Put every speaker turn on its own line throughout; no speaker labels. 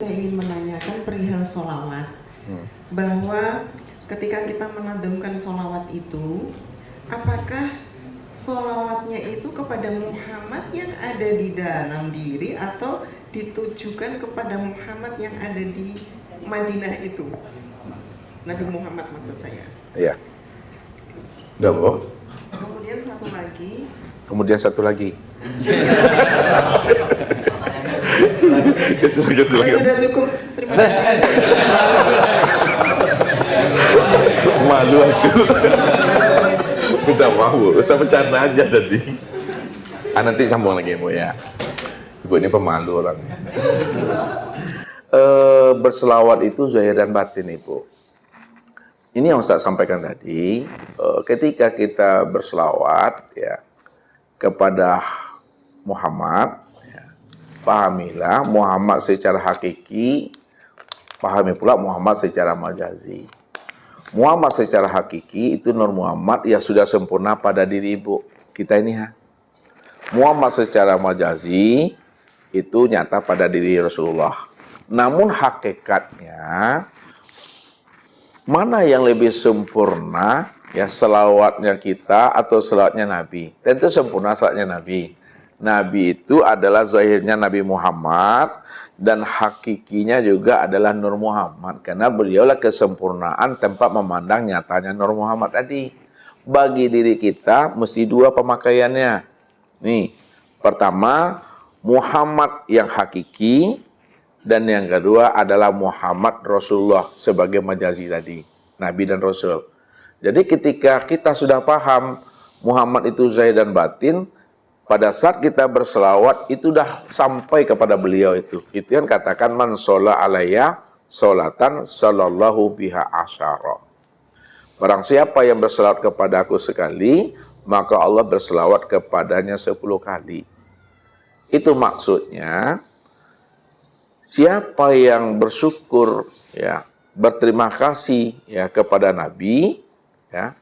Saya ingin menanyakan perihal sholawat, bahwa ketika kita menadamkan sholawat itu, apakah sholawatnya itu kepada Muhammad yang ada di dalam diri atau ditujukan kepada Muhammad yang ada di Madinah itu? Nabi Muhammad maksud saya.
Iya. Udah, Bu.
Kemudian satu lagi.
Sudah
cukup. Terima kasih.
Malu aku. Udah mau, Ustaz bercanda aja tadi. Nanti sambung lagi, Bu ya. Ibu ini pemalu orangnya. Berselawat itu zahir dan batin, Ibu. Ini yang Ustaz sampaikan tadi. Ketika kita berselawat ya kepada Muhammad, pahamilah Muhammad secara hakiki, pahami pula Muhammad secara majazi. Muhammad secara hakiki itu Nur Muhammad yang sudah sempurna pada diri ibu kita ini ya. Muhammad secara majazi itu nyata pada diri Rasulullah. Namun hakikatnya mana yang lebih sempurna ya, selawatnya kita atau selawatnya Nabi? Tentu sempurna selawatnya Nabi. Nabi itu adalah zahirnya Nabi Muhammad dan hakikinya juga adalah Nur Muhammad. Karena beliaulah kesempurnaan tempat memandang nyatanya Nur Muhammad tadi. Bagi diri kita mesti dua pemakaiannya. Nih, pertama Muhammad yang hakiki dan yang kedua adalah Muhammad Rasulullah sebagai majazi tadi. Nabi dan Rasul. Jadi ketika kita sudah paham Muhammad itu zahir dan batin, pada saat kita berselawat itu dah sampai kepada beliau itu. Itu yang katakan man sholla alayya sholatan sallallahu biha asyara. Barang siapa yang berselawat kepada aku sekali, maka Allah berselawat kepadanya 10 kali. Itu maksudnya siapa yang bersyukur ya, berterima kasih ya kepada Nabi ya,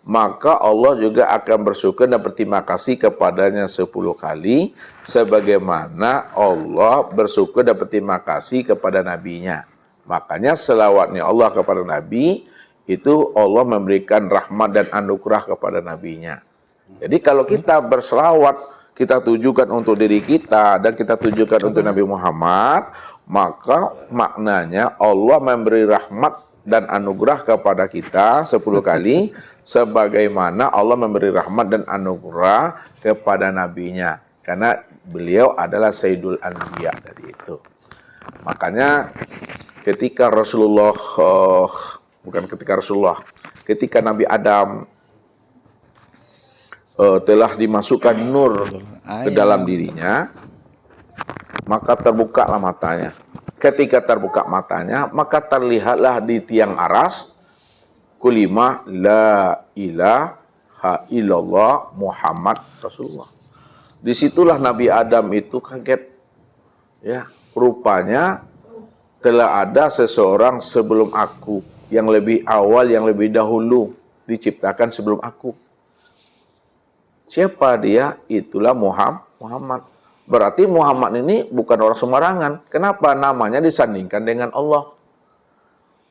maka Allah juga akan bersyukur dan berterima kasih kepadanya 10 kali sebagaimana Allah bersyukur dan berterima kasih kepada nabinya. Makanya selawatnya Allah kepada Nabi itu Allah memberikan rahmat dan anugerah kepada nabinya. Jadi kalau kita berselawat, kita tujukan untuk diri kita dan kita tujukan untuk Nabi Muhammad, maka maknanya Allah memberi rahmat dan anugerah kepada kita 10 kali sebagaimana Allah memberi rahmat dan anugerah kepada nabinya, karena beliau adalah Sayyidul Anbiya tadi itu. Makanya ketika Rasulullah ketika Nabi Adam telah dimasukkan nur ke dalam dirinya, maka terbukalah matanya. Ketika terbuka matanya, maka terlihatlah di tiang aras kulimah la ilaha illallah Muhammad Rasulullah. Disitulah Nabi Adam itu kaget. Ya, rupanya telah ada seseorang sebelum aku yang lebih awal, yang lebih dahulu diciptakan sebelum aku. Siapa dia? Itulah Muhammad. Berarti Muhammad ini bukan orang sembarangan. Kenapa namanya disandingkan dengan Allah?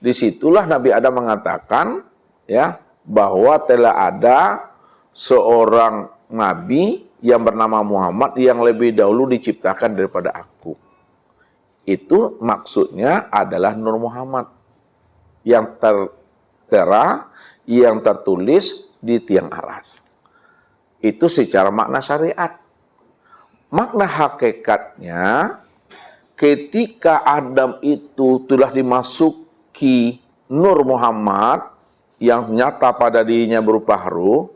Disitulah Nabi Adam mengatakan ya bahwa telah ada seorang nabi yang bernama Muhammad yang lebih dahulu diciptakan daripada aku. Itu maksudnya adalah Nur Muhammad yang tertera, yang tertulis di tiang aras. Itu secara makna syariat. Makna hakikatnya, ketika Adam itu telah dimasuki Nur Muhammad yang nyata pada dirinya berupa ruh,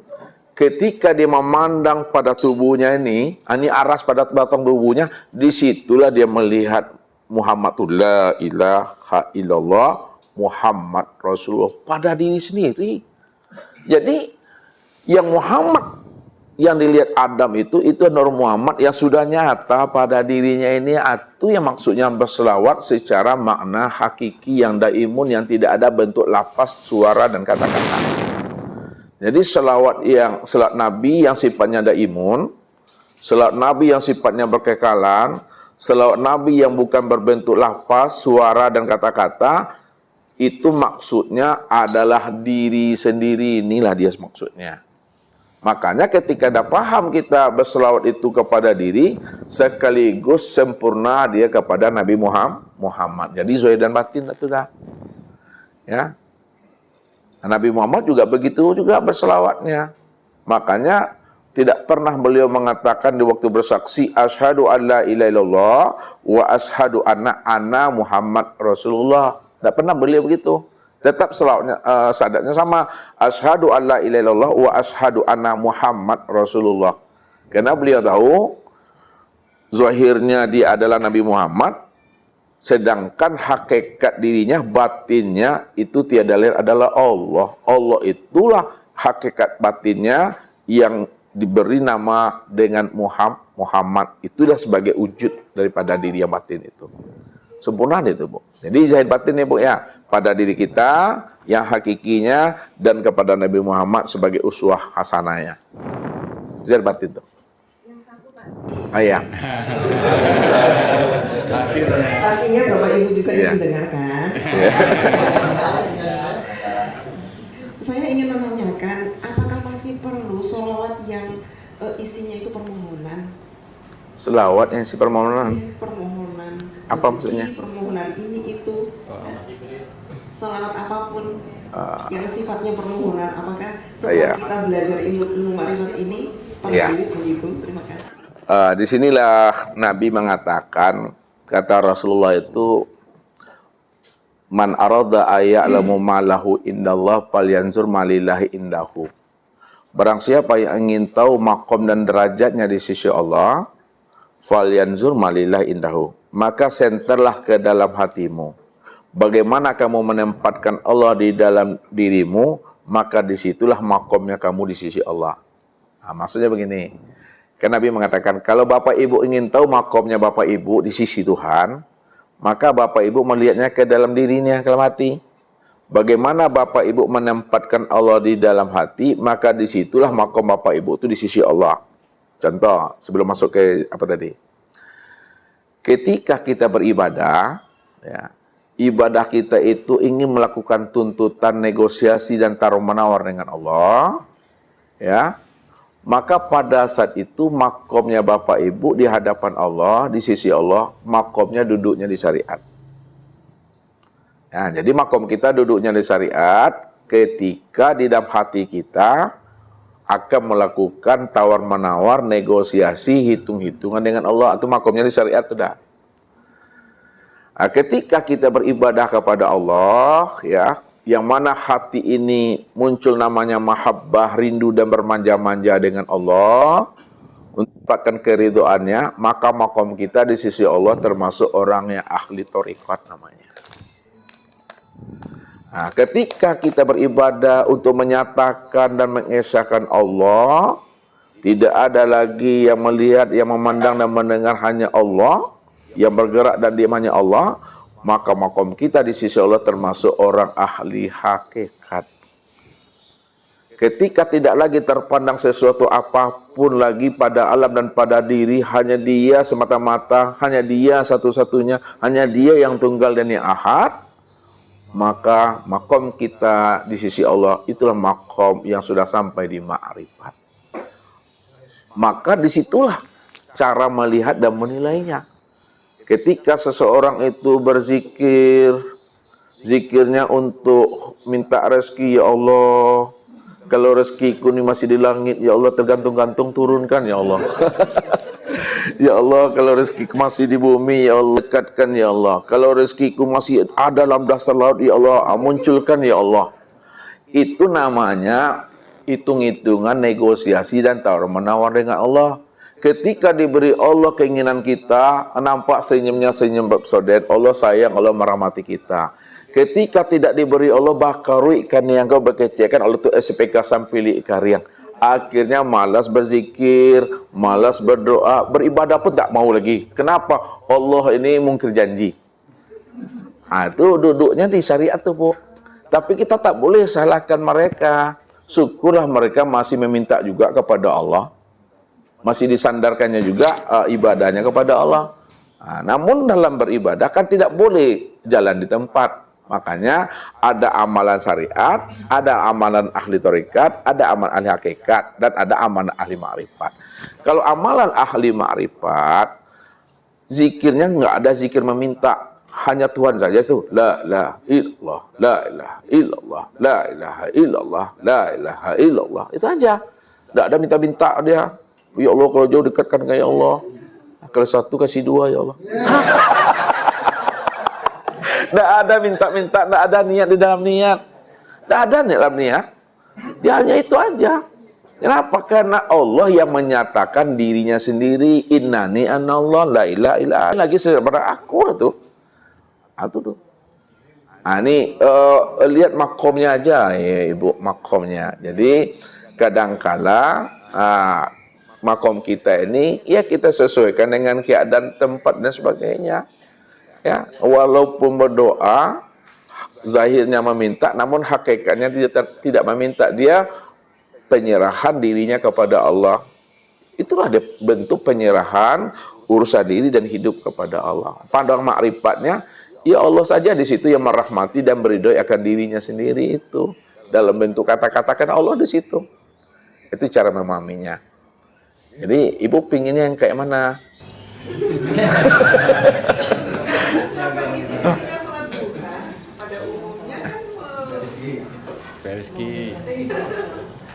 ketika dia memandang pada tubuhnya ini aras pada batang tubuhnya, disitulah dia melihat Muhammadullah ilaha illallah Muhammad Rasulullah pada diri sendiri. Jadi yang Muhammad yang dilihat Adam itu Nur Muhammad yang sudah nyata pada dirinya ini. Itu yang maksudnya berselawat secara makna hakiki yang daimun, yang tidak ada bentuk lafaz, suara dan kata-kata. Jadi selawat Nabi yang sifatnya daimun, selawat Nabi yang sifatnya berkekalan, Selawat Nabi yang bukan berbentuk lafaz, suara dan kata-kata, itu maksudnya adalah diri sendiri. Inilah dia maksudnya. Makanya ketika dah paham kita berselawat itu kepada diri, sekaligus sempurna dia kepada Nabi Muhammad. Jadi zahir dan batin itu dah. Ya. Nabi Muhammad juga begitu juga berselawatnya. Makanya tidak pernah beliau mengatakan di waktu bersaksi asyhadu alla ilaha illallah wa asyhadu anna Muhammad Rasulullah. Tidak pernah beliau begitu. Tetap selawatnya syahadatnya sama, asyhadu alla ilaha illallah wa asyhadu anna Muhammad Rasulullah. Karena beliau tahu zahirnya dia adalah Nabi Muhammad, sedangkan hakikat dirinya, batinnya itu tiada lain adalah Allah. Allah itulah hakikat batinnya yang diberi nama dengan Muhammad. Itulah sebagai wujud daripada diri yang batin itu. Sempurna itu, Bu. Jadi zahir batin ya, Bu, ya, pada diri kita yang hakikinya dan kepada Nabi Muhammad sebagai uswah hasanahnya. Zahir batin itu.
Yang satu Pak.
Ayah.
Pastinya Bapak Ibu juga
Iya.
ingin dengarkan. Saya ingin menanyakan, apakah masih perlu sholawat yang isinya itu permohonan?
Selawat yang si permohonan.
Permohonan.
Apa
rezeki,
maksudnya?
Permohonan ini itu. Sholawat apapun yang sifatnya permohonan, apakah setelah
Iya.
kita belajar ilmu ma'rifat ini
Iya.
perlu begitu? Terima kasih.
Disinilah Nabi mengatakan, kata Rasulullah itu, man arada ayya'lamu ma lahu indallah falyanzur ma lillahi indahu. Barang siapa yang ingin tahu makom dan derajatnya di sisi Allah, falyanzur ma lillahi indahu. Maka senterlah ke dalam hatimu. Bagaimana kamu menempatkan Allah di dalam dirimu, maka disitulah makomnya kamu di sisi Allah. Nah, maksudnya begini. Kan Nabi mengatakan, kalau Bapak Ibu ingin tahu makomnya Bapak Ibu di sisi Tuhan, maka Bapak Ibu melihatnya ke dalam dirinya, ke dalam hati. Bagaimana Bapak Ibu menempatkan Allah di dalam hati, maka disitulah makom Bapak Ibu itu di sisi Allah. Contoh, sebelum masuk ke apa tadi? Ketika kita beribadah, ya, ibadah kita itu ingin melakukan tuntutan, negosiasi, dan taruh-menawar dengan Allah, ya, maka pada saat itu makomnya Bapak Ibu di hadapan Allah, di sisi Allah, makomnya duduknya di syariat. Ya, jadi makom kita duduknya di syariat ketika di dalam hati kita akan melakukan tawar-menawar, negosiasi, hitung-hitungan dengan Allah. Itu makomnya di syariat sudah. Nah, ketika kita beribadah kepada Allah, ya, yang mana hati ini muncul namanya mahabbah, rindu dan bermanja-manja dengan Allah, untuk mendapatkan keridhoannya, maka makom kita di sisi Allah termasuk orang yang ahli thariqat namanya. Nah, ketika kita beribadah untuk menyatakan dan mengesahkan Allah, tidak ada lagi yang melihat, yang memandang dan mendengar, hanya Allah, yang bergerak dan diam hanya Allah, maka makom kita di sisi Allah termasuk orang ahli hakikat. Ketika tidak lagi terpandang sesuatu apapun lagi pada alam dan pada diri, hanya Dia semata-mata, hanya Dia satu-satunya, hanya Dia yang tunggal dan yang ahad, maka makom kita di sisi Allah itulah makom yang sudah sampai di ma'rifat. Maka disitulah cara melihat dan menilainya. Ketika seseorang itu berzikir, zikirnya untuk minta rezeki, ya Allah, kalau rezekiku ini masih di langit, ya Allah, tergantung-gantung turunkan, ya Allah. Ya Allah, kalau rezekiku masih di bumi, ya Allah, dekatkan, ya Allah. Kalau rezekiku masih ada dalam dasar laut, ya Allah, munculkan, ya Allah. Itu namanya hitung-hitungan, negosiasi, dan tawar-menawar dengan Allah. Ketika diberi Allah keinginan kita, nampak senyumnya senyum bersodet, Allah sayang, Allah merahmati kita. Ketika tidak diberi Allah, bakarui kan yang kau berkecekan, Allah tu SPK sampili kariang. Akhirnya malas berzikir, malas berdoa, beribadah pun tak mau lagi. Kenapa? Allah ini mungkir janji. Nah, itu duduknya di syariat tuh, Bu. Tapi kita tak boleh salahkan mereka. Syukurlah mereka masih meminta juga kepada Allah. Masih disandarkannya juga ibadahnya kepada Allah. Namun dalam beribadah kan tidak boleh jalan di tempat. Makanya ada amalan syariat, ada amalan ahli tharikat, ada amalan ahli hakikat, dan ada amalan ahli ma'rifat. Kalau amalan ahli ma'rifat, zikirnya nggak ada zikir meminta, hanya Tuhan saja itu. La ilaha illallah, la ilaha illallah, la ilaha illallah, la ilaha illallah. Itu aja. Nggak ada minta-minta dia. Ya Allah, kalau jauh dekatkan dengan ya Allah. Kalau satu kasih dua ya Allah. Nggak ada minta-minta, nggak ada niat di dalam niat. Nggak ada dalam niat. Dia hanya itu aja. Kenapa? Karena Allah yang menyatakan dirinya sendiri. Innani anallah la ilaha illa ana. Lagi sebenarnya aku tuh. Itu tuh. Ini lihat makomnya aja ya Ibu, makomnya. Jadi kadangkala makom kita ini ya kita sesuaikan dengan keadaan tempat dan sebagainya. Ya, walaupun berdoa zahirnya meminta, namun hakikatnya dia tidak meminta, dia penyerahan dirinya kepada Allah. Itulah bentuk penyerahan urusan diri dan hidup kepada Allah. Pandang makrifatnya, ya Allah saja di situ yang merahmati dan beridoi akan dirinya sendiri itu. Dalam bentuk kata-kata kan Allah di situ. Itu cara memahaminya. Jadi ibu pinginnya yang kayak mana?
Selama ini ketika sholat duha pada umumnya kan
Rizky.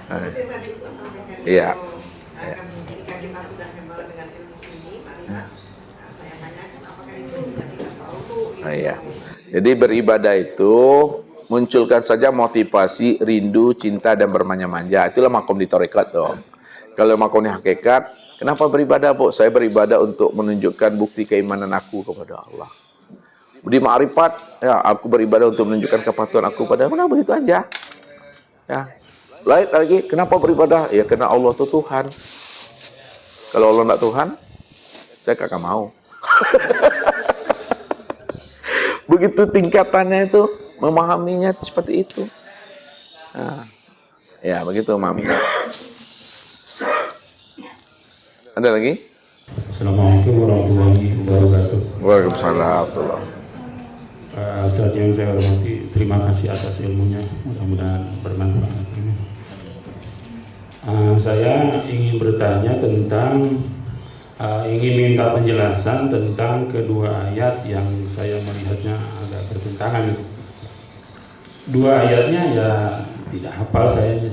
seperti yang tadi Ustaz sampaikan
Iya.
itu ketika kita sudah kenal dengan ilmu ini, marilah saya tanyakan apakah itu jadikan tahu
Iya. Jadi beribadah itu munculkan saja motivasi, rindu, cinta dan bermanja-manja. Itulah makom di tarekat dong. Kalau makom di hakikat, kenapa beribadah, Bu? Saya beribadah untuk menunjukkan bukti keimanan aku kepada Allah. Di ma'rifat, ya, aku beribadah untuk menunjukkan kepatuhan aku pada Allah. Begitu aja. Ya. Lain lagi, kenapa beribadah? Ya karena Allah itu Tuhan. Kalau Allah tidak Tuhan, saya kagak mau. Begitu tingkatannya itu, memahaminya itu seperti itu. Nah, ya begitu memahaminya. Ada lagi?
Assalamualaikum warahmatullahi wabarakatuh.
Waalaikumsalam.
Ustaz yang saya hormati, terima kasih atas ilmunya, mudah-mudahan bermanfaat. Saya ingin bertanya tentang, ingin minta penjelasan tentang kedua ayat yang saya melihatnya agak bertentangan. Dua ayatnya ya tidak hafal saya sih.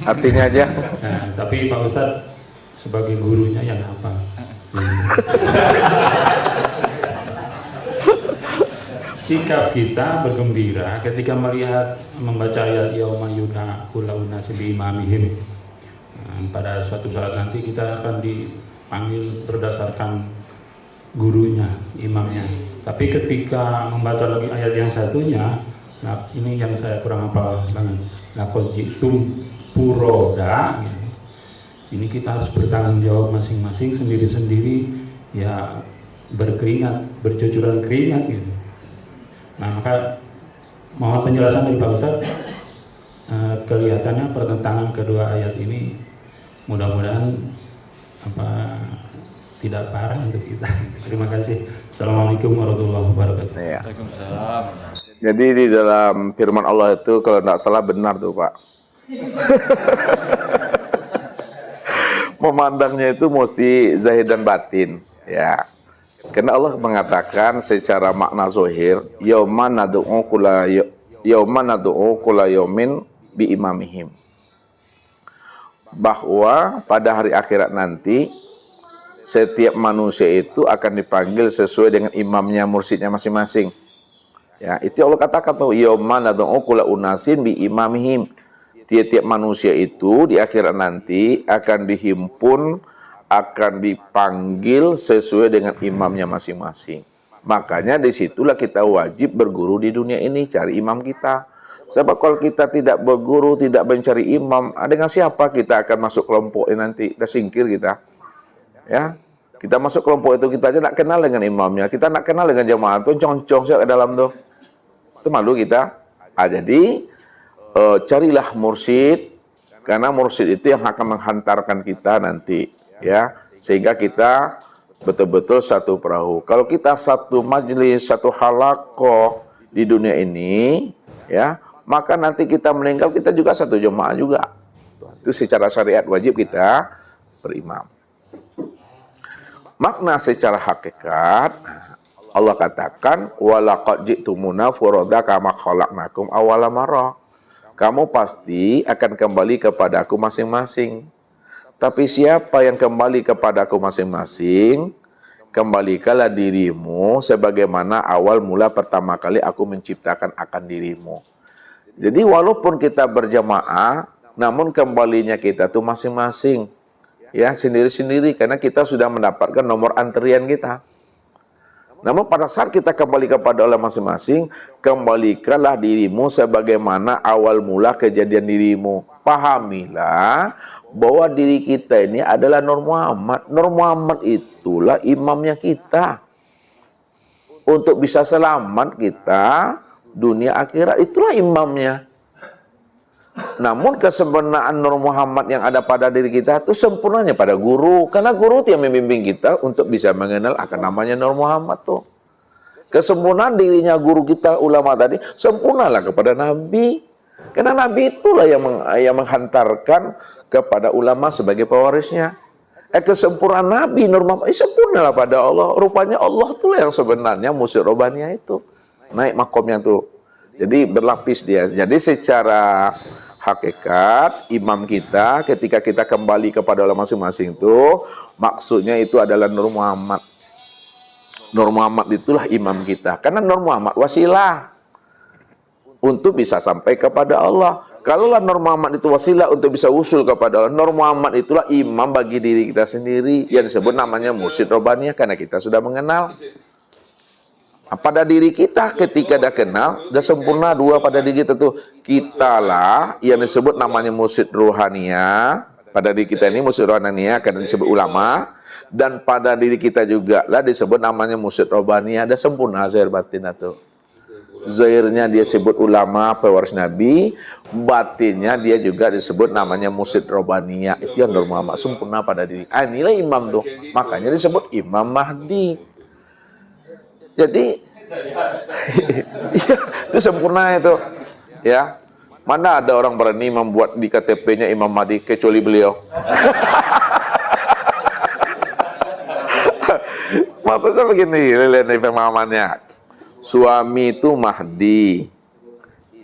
Artinya aja.
Nah, tapi Pak Ustadz sebagai gurunya yang hafal. Sikap kita bergembira ketika melihat membaca ayat yauma yud'a kullu unasin bi imamihim. Pada suatu saat nanti kita akan dipanggil berdasarkan gurunya, imamnya. Tapi ketika membaca lagi ayat yang satunya, nah ini yang saya kurang hafal banget. Laqad ji'tum furoda. Ini kita harus bertanggung jawab masing-masing sendiri-sendiri, ya berkeringat, bercucuran keringat gitu. Nah maka mohon penjelasan dari Pak Ustadz. Kelihatannya pertentangan kedua ayat ini mudah-mudahan tidak parah untuk kita. Terima kasih. Assalamualaikum warahmatullahi wabarakatuh.
Ya.
Waalaikumsalam.
Jadi di dalam firman Allah itu kalau tidak salah benar tuh Pak. Memandangnya itu mesti zahir dan batin, ya. Karena Allah mengatakan secara makna zahir, yauma nad'u kulla yaumin bi imamihim. Bahwa pada hari akhirat nanti setiap manusia itu akan dipanggil sesuai dengan imamnya, mursyidnya masing-masing. Ya, itu Allah katakan tuh yauma nad'u kulla unasin bi imamihim. Tiap-tiap manusia itu di akhirat nanti akan dihimpun, akan dipanggil sesuai dengan imamnya masing-masing. Makanya disitulah kita wajib berguru di dunia ini, cari imam kita. Sebab kalau kita tidak berguru, tidak mencari imam, dengan siapa kita akan masuk kelompok ini nanti? Kita singkir kita. Ya, kita masuk kelompok itu kita aja nak kenal dengan imamnya, kita nak kenal dengan jamaah itu concong sih ke dalam tuh. Itu malu kita. Jadi carilah mursyid, karena mursyid itu yang akan menghantarkan kita nanti, ya, sehingga kita betul-betul satu perahu. Kalau kita satu majelis, satu halaqah di dunia ini, ya, maka nanti kita meninggal kita juga satu jemaah juga. Itu secara syariat wajib kita berimam. Makna secara hakikat, Allah katakan walaqad ji'tumuna furada kama khalaqnakum awwala marrah. Kamu pasti akan kembali kepada aku masing-masing. Tapi siapa yang kembali kepada aku masing-masing, kembalikanlah dirimu sebagaimana awal mula pertama kali aku menciptakan akan dirimu. Jadi walaupun kita berjamaah, namun kembalinya kita tuh masing-masing. Ya, sendiri-sendiri karena kita sudah mendapatkan nomor antrian kita. Namun pada saat kita kembali kepada Allah masing-masing, kembalikanlah dirimu sebagaimana awal mula kejadian dirimu. Pahamilah bahwa diri kita ini adalah Nur Muhammad. Nur Muhammad itulah imamnya kita. Untuk bisa selamat kita, dunia akhirat itulah imamnya. Namun kesempurnaan Nur Muhammad yang ada pada diri kita itu sempurnanya pada guru. Karena guru itu yang membimbing kita untuk bisa mengenal akan namanya Nur Muhammad tuh. Kesempurnaan dirinya guru kita ulama tadi, sempurnalah kepada Nabi. Karena Nabi itulah yang menghantarkan kepada ulama sebagai pewarisnya. Kesempurnaan Nabi Nur Muhammad sempurnalah pada Allah. Rupanya Allah itulah yang sebenarnya musyid robaniyah itu. Naik makomnya tuh. Jadi berlapis dia. Jadi secara hakikat imam kita ketika kita kembali kepada Allah masing-masing itu maksudnya itu adalah Nur Muhammad. Nur Muhammad itulah imam kita. Karena Nur Muhammad wasilah untuk bisa sampai kepada Allah. Kalaulah Nur Muhammad itu wasilah untuk bisa usul kepada Allah, Nur Muhammad itulah imam bagi diri kita sendiri yang disebut namanya mursyid robaniyah karena kita sudah mengenal. Pada diri kita ketika dah kenal, dah sempurna dua pada diri kita tuh. Kitalah yang disebut namanya mursyid rohaniyah. Pada diri kita ini mursyid rohaniyah karena disebut ulama. Dan pada diri kita juga lah disebut namanya mursyid robaniyah. Dah sempurna zahir batin itu. Zahirnya dia sebut ulama pewaris Nabi, batinnya dia juga disebut namanya mursyid robaniyah. Itu yang Nur Muhammad sempurna pada diri. Inilah imam tuh. Makanya disebut Imam Mahdi. Jadi itu sempurna itu. Ya. Mana ada orang berani membuat di KTP-nya Imam Mahdi kecuali beliau. Maksudnya begini, lihat nih pemahamannya. Suami itu Mahdi,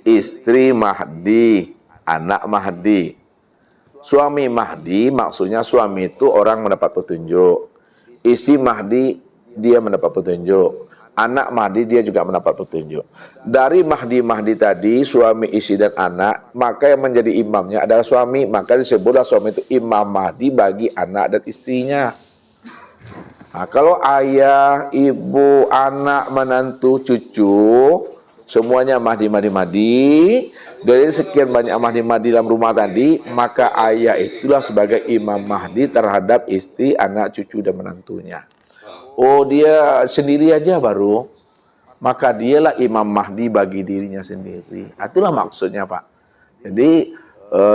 istri Mahdi, anak Mahdi. Suami Mahdi maksudnya suami itu orang mendapat petunjuk. Istri Mahdi dia mendapat petunjuk. Anak Mahdi dia juga mendapat petunjuk. Dari Mahdi tadi suami, istri dan anak, maka yang menjadi imamnya adalah suami. Maka disebutlah suami itu Imam Mahdi bagi anak dan istrinya. Nah, kalau ayah, ibu, anak, menantu, cucu, semuanya Mahdi. Dari sekian banyak Mahdi dalam rumah tadi, maka ayah itulah sebagai Imam Mahdi terhadap istri, anak, cucu, dan menantunya. Oh, dia sendiri aja baru, maka dialah Imam Mahdi bagi dirinya sendiri. Itulah maksudnya, Pak. Jadi,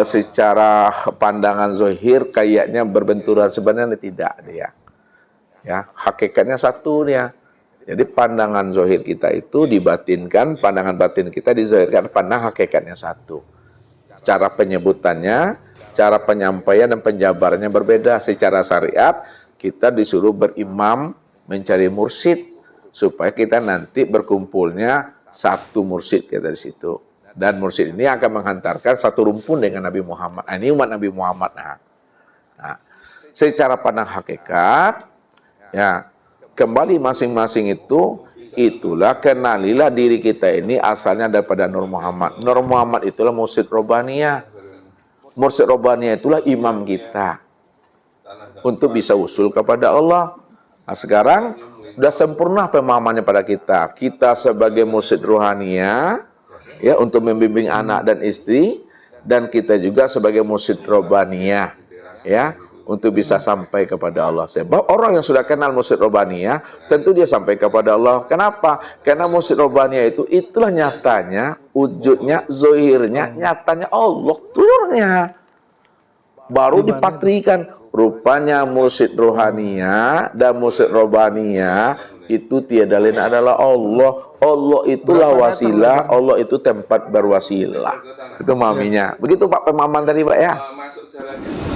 secara pandangan zahir kayaknya berbenturan, sebenarnya tidak dia. Ya, hakikatnya satu dia. Jadi pandangan zahir kita itu dibatinkan, pandangan batin kita dizahirkan, pandang hakikatnya satu. Cara penyebutannya, cara penyampaian dan penjabarannya berbeda. Secara syariat kita disuruh berimam mencari mursyid supaya kita nanti berkumpulnya satu mursyid kita di situ. Dan mursyid ini akan menghantarkan satu rumpun dengan Nabi Muhammad. Ini umat Nabi Muhammad. Nah, secara pandang hakikat ya, kembali masing-masing itulah kenalilah diri kita ini asalnya daripada Nur Muhammad. Nur Muhammad itulah mursyid robaniyah. Mursyid robaniyah itulah imam kita untuk bisa usul kepada Allah. Nah, sekarang sudah sempurna pemahamannya pada kita. Kita sebagai mursyid rohaniyah ya untuk membimbing anak dan istri, dan kita juga sebagai mursyid robaniyah ya untuk bisa sampai kepada Allah. Sebab orang yang sudah kenal mursyid robaniyah, tentu dia sampai kepada Allah. Kenapa? Karena mursyid robaniyah itulah nyatanya, wujudnya, zohirnya, nyatanya Allah. Tuyurnya. Baru dipatrikan. Rupanya mursyid rohania dan mursyid robania itu tiada lain adalah Allah. Allah itulah wasilah, Allah itu tempat berwasilah. Itu maminya. Begitu Pak Pemaman tadi Pak ya.
Masuk jalannya.